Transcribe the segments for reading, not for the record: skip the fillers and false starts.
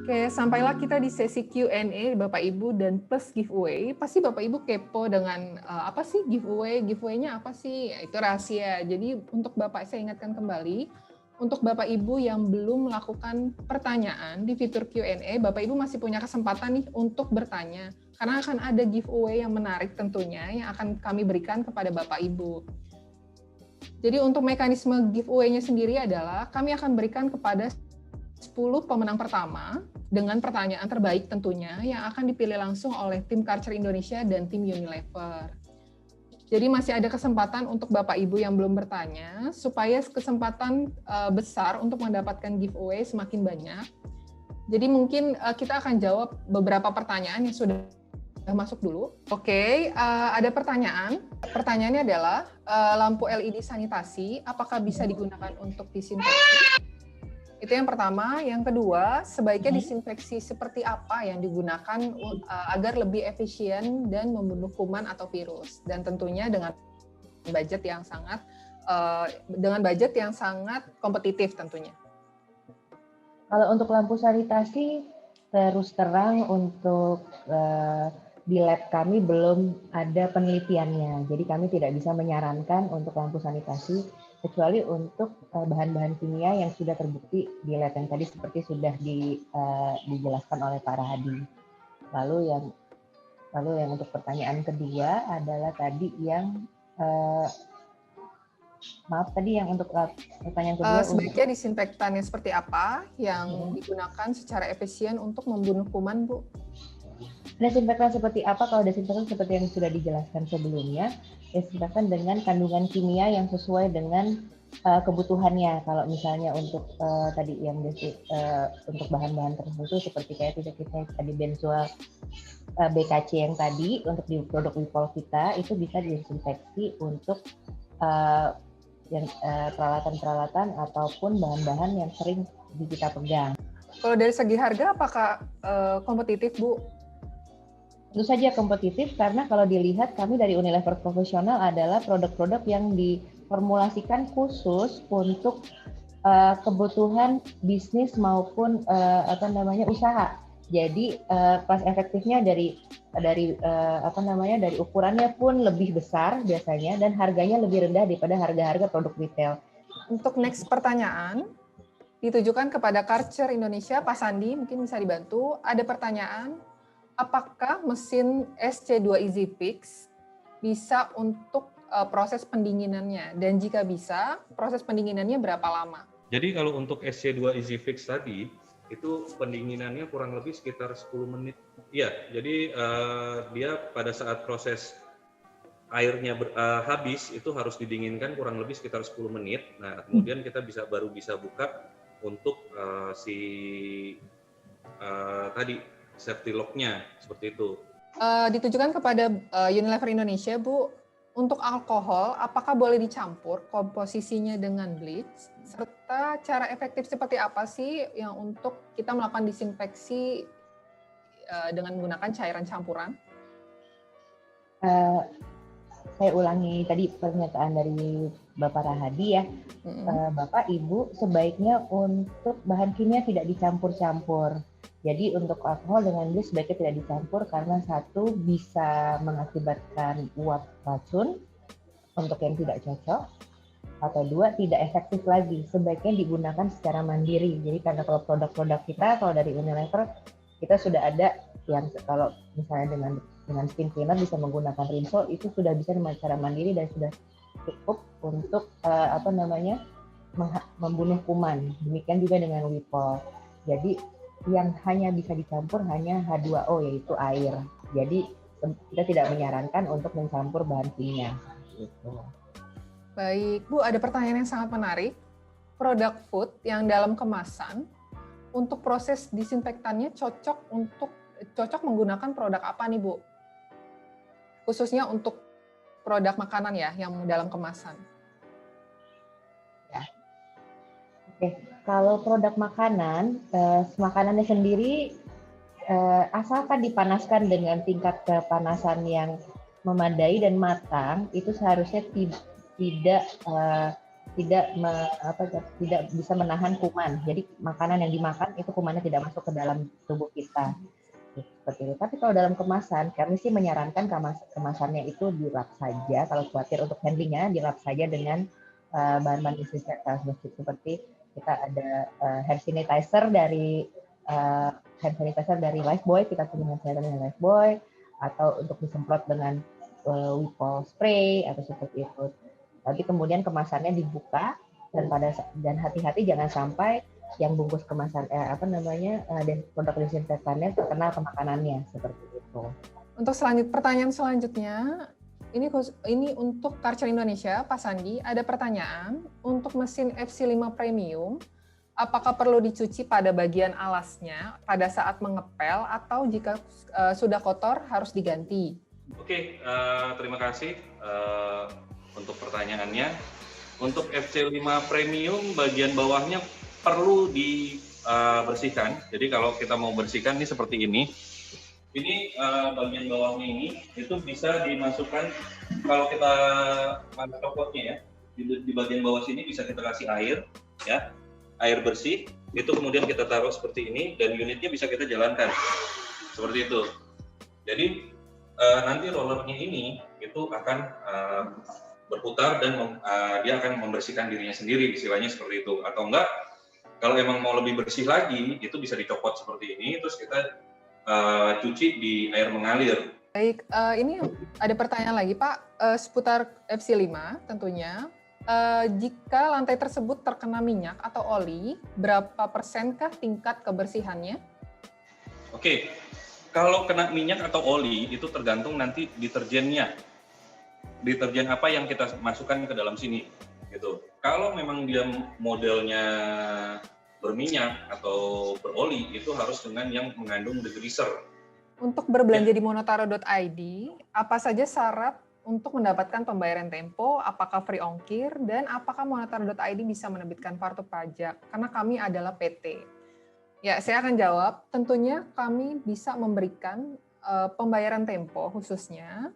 Oke, sampailah kita di sesi Q&A Bapak Ibu dan plus giveaway. Pasti Bapak Ibu kepo dengan apa sih giveaway? Giveaway-nya apa sih? Ya, itu rahasia. Jadi untuk Bapak saya ingatkan kembali, untuk Bapak Ibu yang belum melakukan pertanyaan di fitur Q&A, Bapak Ibu masih punya kesempatan nih untuk bertanya. Karena akan ada giveaway yang menarik tentunya yang akan kami berikan kepada Bapak Ibu. Jadi untuk mekanisme giveaway-nya sendiri adalah kami akan berikan kepada 10 pemenang pertama dengan pertanyaan terbaik tentunya yang akan dipilih langsung oleh tim Karcher Indonesia dan tim Unilever. Jadi masih ada kesempatan untuk Bapak Ibu yang belum bertanya supaya kesempatan besar untuk mendapatkan giveaway semakin banyak. Jadi mungkin kita akan jawab beberapa pertanyaan yang sudah masuk dulu. Oke, ada pertanyaan. Pertanyaannya adalah lampu LED sanitasi apakah bisa digunakan untuk disinfeksi? Itu yang pertama. Yang kedua, sebaiknya disinfeksi seperti apa yang digunakan agar lebih efisien dan membunuh kuman atau virus, dan tentunya dengan budget yang sangat kompetitif tentunya. Kalau untuk lampu sanitasi, terus terang untuk di lab kami belum ada penelitiannya, jadi kami tidak bisa menyarankan untuk lampu sanitasi kecuali untuk bahan-bahan kimia yang sudah terbukti di lab yang tadi seperti sudah dijelaskan oleh Pak Rahadi. Lalu yang untuk pertanyaan kedua adalah tadi yang maaf tadi yang untuk pertanyaan kedua sebaiknya disinfektannya seperti apa yang digunakan secara efisien untuk membunuh kuman, Bu? Desinfektan seperti apa? Kalau desinfektan seperti yang sudah dijelaskan sebelumnya, desinfektan dengan kandungan kimia yang sesuai dengan kebutuhannya. Kalau misalnya untuk tadi yang untuk bahan-bahan tertentu seperti kayak kita tadi benzoal BKC yang tadi untuk di produk Wipol kita itu bisa didesinfeksi untuk peralatan-peralatan ataupun bahan-bahan yang sering kita pegang. Kalau dari segi harga apakah kompetitif, Bu? Tentu saja kompetitif karena kalau dilihat kami dari Unilever Profesional adalah produk-produk yang diformulasikan khusus untuk kebutuhan bisnis maupun usaha. Jadi cost efektifnya dari ukurannya pun lebih besar biasanya dan harganya lebih rendah daripada harga-harga produk retail. Untuk next pertanyaan ditujukan kepada Karcher Indonesia, Pak Sandi, mungkin bisa dibantu. Ada pertanyaan, apakah mesin SC2 EasyFix bisa untuk proses pendinginannya? Dan jika bisa, proses pendinginannya berapa lama? Jadi kalau untuk SC2 EasyFix tadi, itu pendinginannya kurang lebih sekitar 10 menit. Iya, jadi dia pada saat proses airnya habis, itu harus didinginkan kurang lebih sekitar 10 menit. Nah, kemudian kita baru bisa buka untuk tadi safety lock-nya seperti itu. Ditujukan kepada Unilever Indonesia, Bu. Untuk alkohol, apakah boleh dicampur komposisinya dengan bleach? Serta cara efektif seperti apa sih yang untuk kita melakukan disinfeksi dengan menggunakan cairan campuran? Saya ulangi tadi pernyataan dari Bapak Rahadi ya. Bapak, Ibu, sebaiknya untuk bahan kimia tidak dicampur-campur. Jadi untuk alkohol dengan bleach sebaiknya tidak dicampur karena satu bisa mengakibatkan uap racun untuk yang tidak cocok, atau dua tidak efektif lagi. Sebaiknya digunakan secara mandiri. Jadi karena kalau produk-produk kita, kalau dari Unilever kita sudah ada yang kalau misalnya dengan skin cleaner bisa menggunakan Rinso, itu sudah bisa dengan cara mandiri dan sudah cukup untuk membunuh kuman. Demikian juga dengan Wipol. Jadi yang hanya bisa dicampur hanya H2O yaitu air. Jadi kita tidak menyarankan untuk mencampur bahan kimia. Gitu. Baik, Bu, ada pertanyaan yang sangat menarik. Produk food yang dalam kemasan untuk proses disinfektannya cocok menggunakan produk apa nih, Bu? Khususnya untuk produk makanan ya yang dalam kemasan. Ya. Oke. Kalau produk makanan, makanannya sendiri asalkan dipanaskan dengan tingkat kepanasan yang memadai dan matang, itu seharusnya tidak tidak bisa menahan kuman. Jadi makanan yang dimakan itu kumannya tidak masuk ke dalam tubuh kita. Seperti itu. Tapi kalau dalam kemasan, kami sih menyarankan kemasannya itu dilap saja. Kalau khawatir untuk handlingnya, dilap saja dengan bahan-bahan disinfektan seperti kita ada hand sanitizer dari Lifebuoy, kita punya hand sanitizer dari Lifebuoy, atau untuk disemprot dengan Wipol spray atau seperti itu. Tapi kemudian kemasannya dibuka dan hati-hati jangan sampai yang bungkus kemasan produk desinfektannya terkena ke makanannya seperti itu. Untuk pertanyaan selanjutnya, ini untuk Karcher Indonesia, Pak Sandi, ada pertanyaan untuk mesin FC5 Premium, apakah perlu dicuci pada bagian alasnya pada saat mengepel atau jika sudah kotor harus diganti? Oke, terima kasih untuk pertanyaannya. Untuk FC5 Premium bagian bawahnya perlu dibersihkan. Jadi kalau kita mau bersihkan ini seperti ini. Ini bagian bawahnya ini itu bisa dimasukkan kalau kita pakai copotnya ya. Di bagian bawah sini bisa kita kasih air ya. Air bersih itu kemudian kita taruh seperti ini dan unitnya bisa kita jalankan. Seperti itu. Jadi nanti rollernya ini itu akan berputar dan dia akan membersihkan dirinya sendiri, istilahnya seperti itu. Atau enggak, kalau emang mau lebih bersih lagi, itu bisa dicopot seperti ini, terus kita cuci di air mengalir. Baik, ini ada pertanyaan lagi Pak, seputar FC5 tentunya. Jika lantai tersebut terkena minyak atau oli, berapa persenkah tingkat kebersihannya? Oke, kalau kena minyak atau oli, itu tergantung nanti deterjennya. Deterjen apa yang kita masukkan ke dalam sini. Gitu. Kalau memang dia modelnya berminyak atau beroli, itu harus dengan yang mengandung degreaser. Untuk berbelanja di monotaro.id, apa saja syarat untuk mendapatkan pembayaran tempo, apakah free ongkir, dan apakah monotaro.id bisa menerbitkan kartu pajak? Karena kami adalah PT. Ya, saya akan jawab. Tentunya kami bisa memberikan pembayaran tempo khususnya.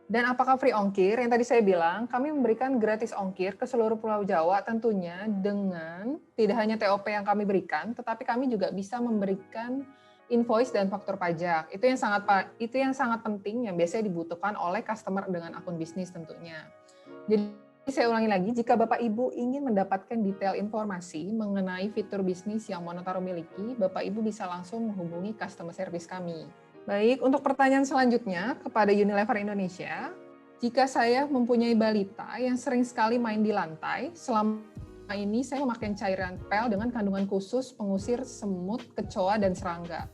Dan apakah free ongkir? Yang tadi saya bilang, kami memberikan gratis ongkir ke seluruh Pulau Jawa tentunya dengan tidak hanya TOP yang kami berikan, tetapi kami juga bisa memberikan invoice dan faktur pajak. Itu yang sangat penting yang biasanya dibutuhkan oleh customer dengan akun bisnis tentunya. Jadi saya ulangi lagi, jika Bapak Ibu ingin mendapatkan detail informasi mengenai fitur bisnis yang Monotaro miliki, Bapak Ibu bisa langsung menghubungi customer service kami. Baik, untuk pertanyaan selanjutnya kepada Unilever Indonesia, jika saya mempunyai balita yang sering sekali main di lantai, selama ini saya memakai cairan pel dengan kandungan khusus pengusir semut, kecoa, dan serangga.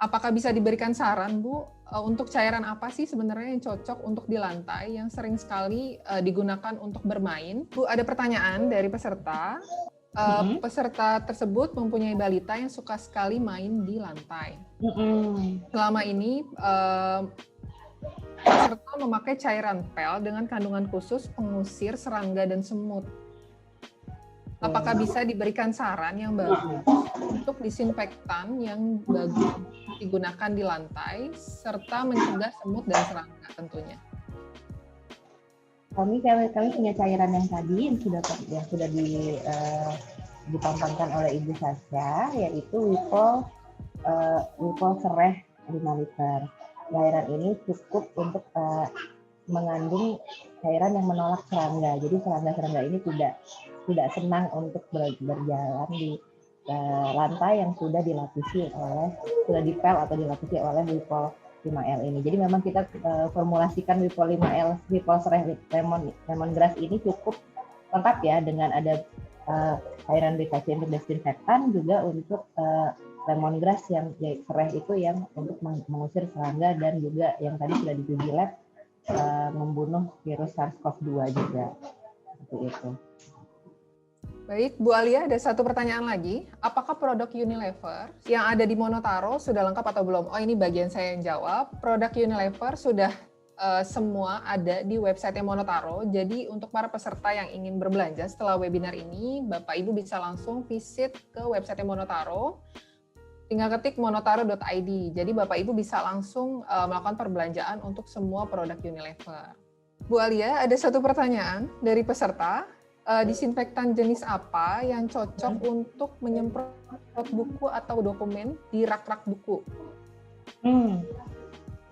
Apakah bisa diberikan saran, Bu, untuk cairan apa sih sebenarnya yang cocok untuk di lantai yang sering sekali digunakan untuk bermain? Bu, ada pertanyaan dari peserta. Peserta tersebut mempunyai balita yang suka sekali main di lantai. Selama ini peserta memakai cairan pel dengan kandungan khusus pengusir serangga dan semut. Apakah bisa diberikan saran yang bagus untuk disinfektan yang bagus digunakan di lantai serta mencegah semut dan serangga tentunya? Kami punya cairan yang tadi yang sudah ditontonkan oleh Ibu Sasha, yaitu Wipol Sereh 5 liter. Cairan ini cukup untuk mengandung cairan yang menolak serangga. Jadi serangga-serangga ini tidak senang untuk berjalan di lantai yang sudah dipel atau dilapisi oleh Wipol 5L ini. Jadi memang kita formulasikan Wipol 5L, Wipol Sereh Lemongrass ini cukup lengkap ya, dengan ada cairan BKC untuk desinfektan, juga untuk lemongrass yang sereh itu yang untuk mengusir serangga, dan juga yang tadi sudah diuji lab membunuh virus SARS-CoV-2 juga. Seperti itu. Baik, Bu Alia, ada satu pertanyaan lagi. Apakah produk Unilever yang ada di Monotaro sudah lengkap atau belum? Oh, ini bagian saya yang jawab. Produk Unilever sudah semua ada di website Monotaro. Jadi untuk para peserta yang ingin berbelanja setelah webinar ini, Bapak Ibu bisa langsung visit ke website Monotaro. Tinggal ketik monotaro.id. Jadi Bapak Ibu bisa langsung melakukan perbelanjaan untuk semua produk Unilever. Bu Alia, ada satu pertanyaan dari peserta. disinfektan jenis apa yang cocok untuk menyemprot buku atau dokumen di rak-rak buku?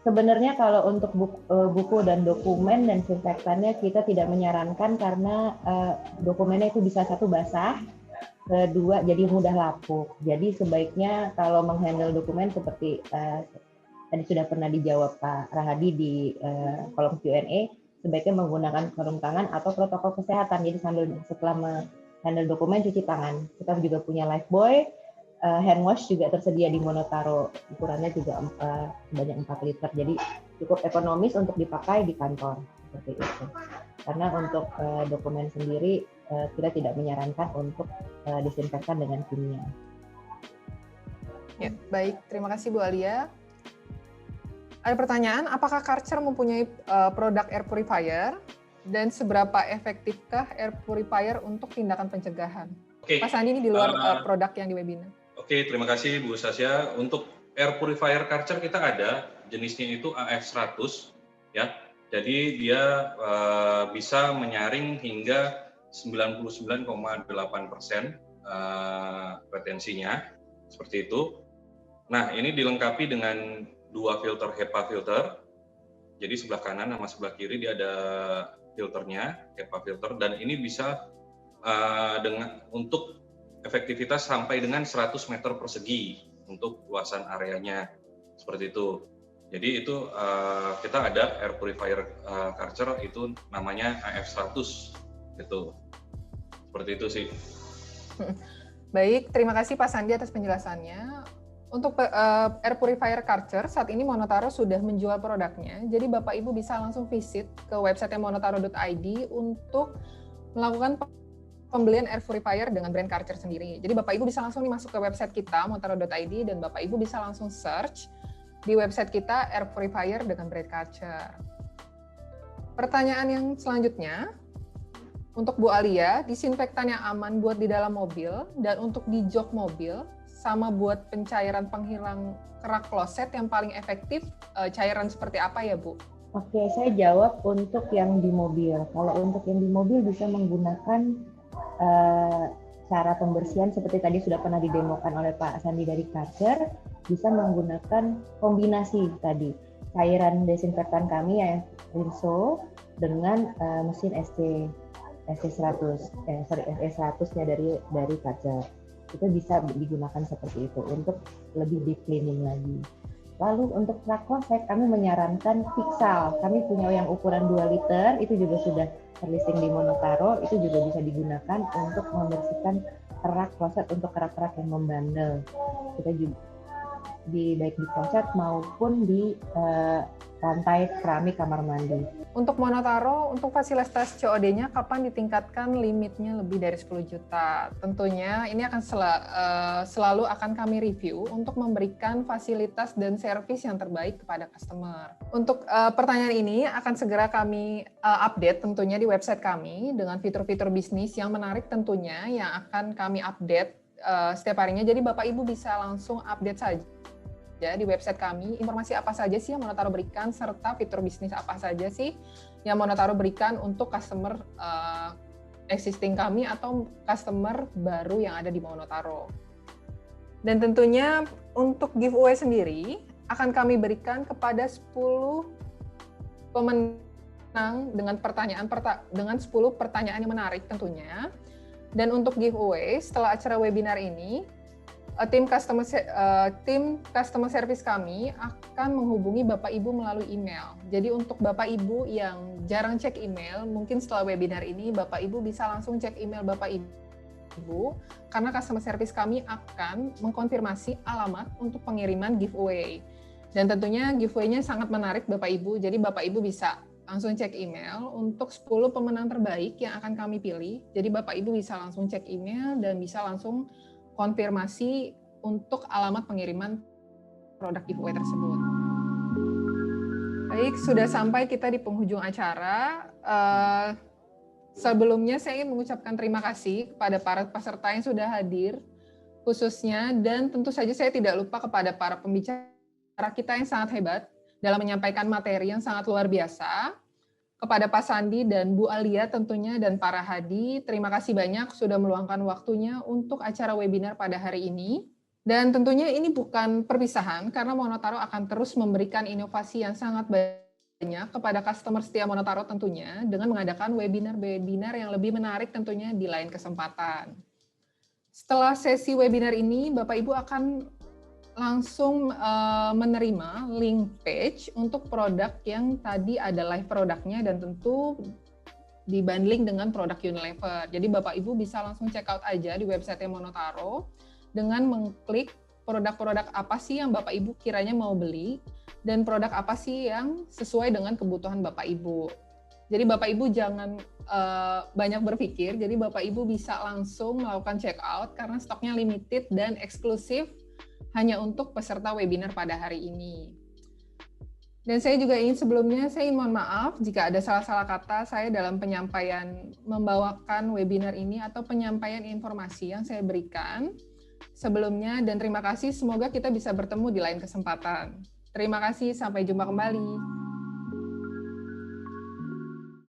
Sebenarnya kalau untuk buku dan dokumen dan disinfektannya kita tidak menyarankan karena dokumennya itu bisa satu basah, kedua jadi mudah lapuk. Jadi sebaiknya kalau menghandle dokumen seperti tadi sudah pernah dijawab Pak Rahadi di kolom Q&A, sebaiknya menggunakan sarung tangan atau protokol kesehatan. Jadi setelah menghandle dokumen cuci tangan. Kita juga punya Lifebuoy, hand wash juga tersedia di Monotaro, ukurannya juga sebanyak 4 liter. Jadi cukup ekonomis untuk dipakai di kantor seperti itu. Karena untuk dokumen sendiri kita tidak menyarankan untuk disinfektan dengan kimia. Ya, baik, terima kasih Bu Alia. Ada pertanyaan, apakah Karcher mempunyai produk air purifier dan seberapa efektifkah air purifier untuk tindakan pencegahan? Oke. Pak Sandi, ini di luar produk yang di webinar. Oke, terima kasih Bu Sasya. Untuk air purifier Karcher kita ada, jenisnya itu AF100, ya. Jadi dia bisa menyaring hingga 99,8% retensinya, seperti itu. Nah, ini dilengkapi dengan 2 filter HEPA filter. Jadi sebelah kanan sama sebelah kiri dia ada filternya, HEPA filter, dan ini bisa untuk efektivitas sampai dengan 100 meter persegi untuk luasan areanya, seperti itu. Jadi itu kita ada air purifier Karcher itu namanya AF100 gitu. Seperti itu sih. Baik, terima kasih Pak Sandi atas penjelasannya. Untuk air purifier Karcher saat ini Monotaro sudah menjual produknya. Jadi Bapak Ibu bisa langsung visit ke website monotaro.id untuk melakukan pembelian air purifier dengan brand Karcher sendiri. Jadi Bapak Ibu bisa langsung masuk ke website kita monotaro.id dan Bapak Ibu bisa langsung search di website kita air purifier dengan brand Karcher. Pertanyaan yang selanjutnya untuk Bu Alia, disinfektan yang aman buat di dalam mobil dan untuk di jok mobil sama buat pencairan penghilang kerak kloset yang paling efektif, cairan seperti apa ya Bu? Oke, saya jawab untuk yang di mobil. Kalau untuk yang di mobil bisa menggunakan cara pembersihan seperti tadi sudah pernah didemokan oleh Pak Sandi dari Karcher, bisa menggunakan kombinasi tadi cairan desinfektan kami yang Rinso dengan mesin SE100-nya dari Karcher. Itu bisa digunakan seperti itu untuk lebih deep cleaning lagi. Lalu untuk kerak kloset kami menyarankan Pixal. Kami punya yang ukuran 2 liter, itu juga sudah terlisting di Monotaro, itu juga bisa digunakan untuk membersihkan kerak kloset untuk kerak-kerak yang membandel. Kita juga baik di kloset maupun di lantai keramik kamar mandi. Untuk Monotaro, untuk fasilitas COD-nya kapan ditingkatkan limitnya lebih dari 10 juta? Tentunya ini akan selalu akan kami review untuk memberikan fasilitas dan servis yang terbaik kepada customer. Untuk pertanyaan ini akan segera kami update tentunya di website kami dengan fitur-fitur bisnis yang menarik tentunya yang akan kami update setiap harinya. Jadi Bapak Ibu bisa langsung update saja di website kami, informasi apa saja sih yang Monotaro berikan, serta fitur bisnis apa saja sih yang Monotaro berikan untuk customer existing kami atau customer baru yang ada di Monotaro. Dan tentunya untuk giveaway sendiri akan kami berikan kepada 10 pemenang dengan 10 pertanyaan yang menarik tentunya. Dan untuk giveaway setelah acara webinar ini, tim customer service kami akan menghubungi Bapak Ibu melalui email. Jadi untuk Bapak Ibu yang jarang cek email, mungkin setelah webinar ini Bapak Ibu bisa langsung cek email Bapak Ibu, karena customer service kami akan mengkonfirmasi alamat untuk pengiriman giveaway. Dan tentunya giveaway-nya sangat menarik Bapak Ibu, jadi Bapak Ibu bisa langsung cek email untuk 10 pemenang terbaik yang akan kami pilih. Jadi Bapak Ibu bisa langsung cek email dan bisa langsung konfirmasi untuk alamat pengiriman produk giveaway tersebut. Baik, sudah sampai kita di penghujung acara. Sebelumnya saya ingin mengucapkan terima kasih kepada para peserta yang sudah hadir khususnya, dan tentu saja saya tidak lupa kepada para pembicara kita yang sangat hebat dalam menyampaikan materi yang sangat luar biasa. Kepada Pak Sandi dan Bu Alia tentunya dan para Hadi, terima kasih banyak sudah meluangkan waktunya untuk acara webinar pada hari ini. Dan tentunya ini bukan perpisahan karena Monotaro akan terus memberikan inovasi yang sangat banyak kepada customer setia Monotaro tentunya dengan mengadakan webinar-webinar yang lebih menarik tentunya di lain kesempatan. Setelah sesi webinar ini, Bapak Ibu akan langsung menerima link page untuk produk yang tadi ada live produknya dan tentu dibundling dengan produk Unilever. Jadi Bapak Ibu bisa langsung check out aja di website Monotaro dengan mengklik produk-produk apa sih yang Bapak Ibu kiranya mau beli dan produk apa sih yang sesuai dengan kebutuhan Bapak Ibu. Jadi Bapak Ibu jangan banyak berpikir, jadi Bapak Ibu bisa langsung melakukan check out karena stoknya limited dan eksklusif hanya untuk peserta webinar pada hari ini. Dan saya juga ingin sebelumnya, saya ingin mohon maaf jika ada salah-salah kata saya dalam penyampaian membawakan webinar ini atau penyampaian informasi yang saya berikan sebelumnya, dan terima kasih, semoga kita bisa bertemu di lain kesempatan. Terima kasih, sampai jumpa kembali.